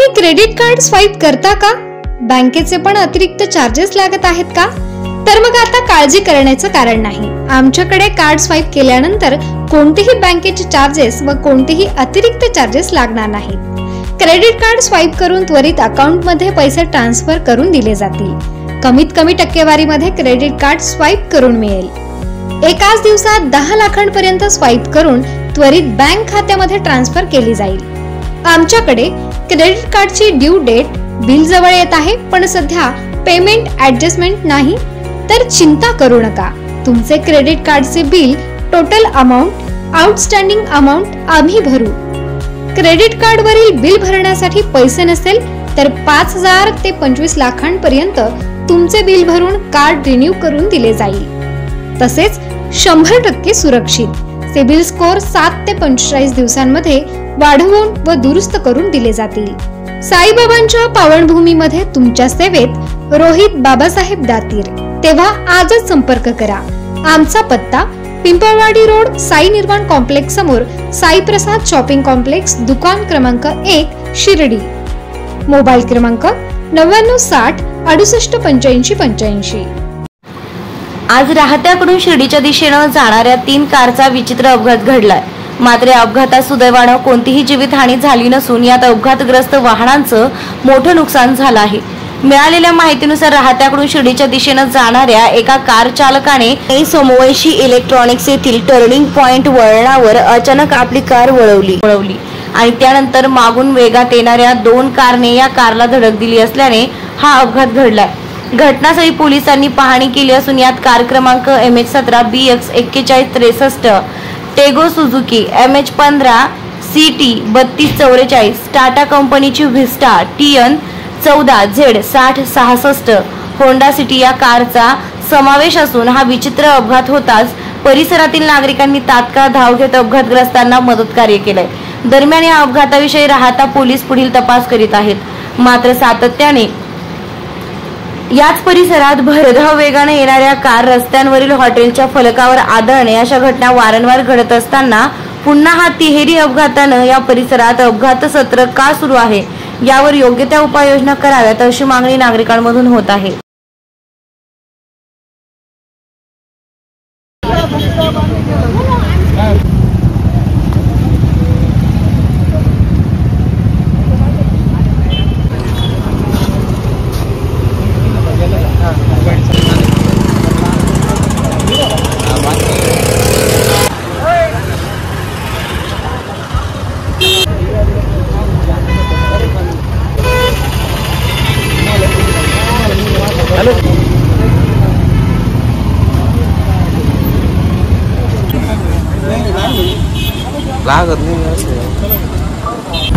तुम्ही credit card swipe करता का? बँकेचे पण अतिरिक्त चार्जेस लागत आहेत का? तर मग आता काळजी करण्याचं कारण नाही. आमच्याकडे कार्ड स्वाईप केल्यानंतर कोणतेही बँकेचे चार्जेस व कोणतेही अतिरिक्त चार्जेस लागणार नाहीत. क्रेडिट कार्ड स्वाईप करून त्वरित अकाउंट मध्ये पैसे ट्रान्सफर करून दिले जातील. कमीत कमी टक्केवारीमध्ये क्रेडिट कार्ड स्वाईप करून मिळेल. एकाच दिवसात 10 लाखांपर्यंत स्वाईप करून त्वरित बँक खात्यामध्ये ट्रान्सफर केली जाईल. आमच्याकडे क्रेडिट कार्डची ड्यू डेट बिल जवळ येत आहे, पण सध्या पेमेंट ऍडजस्टमेंट नाही. तर चिंता करू नका. तुमचे क्रेडिट कार्डचे bill total amount outstanding amount आम्ही भरू. क्रेडिट कार्ड वरील बिल भरण्यासाठी पैसे नसेल तर 5,000 ते 25 लाखांपर्यंत तुमचे बिल भरून कार्ड रिन्यू करून दिले जाईल. तसेच 100% सुरक्षित. सिबिल स्कोर 7 ते 45 दिवसांमध्ये वाढवून व दुरुस्त करून दिले जातील. साईबाबांच्या पावनभूमीमध्ये तुमच्या सेवेत रोहित बाबासाहेब दातीर. तेव्हा आजच संपर्क करा. आमचा पत्ता पिंपळवाडी रोड, साई निर्वाण कॉम्प्लेक्स समोर, साई प्रसाद शॉपिंग कॉम्प्लेक्स, दुकान क्रमांक 1, शिर्डी. मोबाईल क्रमांक 9960 68 85 85. आज राहत्याकडून शिर्डीच्या दिशेनं जाणाऱ्या 3 कारचा विचित्र अपघात घडलाय. मात्र अपघातात सुदैवानं कोणतीही जीवितहानी झाली नसून यात अपघातग्रस्त वाहनांचं मोठं नुकसान झालं आहे. मिळालेल्या माहितीनुसार राहत्याकडून शिर्डीच्या दिशेनं जाणाऱ्या एका कार चालकाने सोमवंशी इलेक्ट्रॉनिक्स येथील टर्निंग पॉइंट वळणावर अचानक आपली कार वळवली आणि त्यानंतर मागून वेगात येणाऱ्या 2 कारने या कारला धडक दिली असल्याने हा अपघात घडलाय. घटनास्थळी पोलिसांनी पाहणी केली असून यात कार क्रमांक MH17 BX 4163 टेगो सुझुकी MH15 CT 3244 टाटा कंपनीची Vista TN 14 Z 6066 Honda City या कारचा समावेश असून हा विचित्र अपघात होताच परिसरातील नागरिकांनी तात्काळ धाव घेत अपघातग्रस्तांना मदत कार्य केलंय. दरम्यान या अपघाताविषयी राहता पोलीस पुढील तपास करीत आहेत. मात्र सातत्याने याच परिसरात भरधाव वेगाने येणाऱ्या कार, रस्त्यांवरील हॉटेलच्या फलकावर आदळणे अशा घटना वारंवार घडत असताना पुन्हा हा तिहेरी अपघातानं या परिसरात अपघात सत्र का सुरू आहे यावर योग्य त्या उपाययोजना कराव्यात अशी मागणी नागरिकांमधून होत आहे. लागत नाही.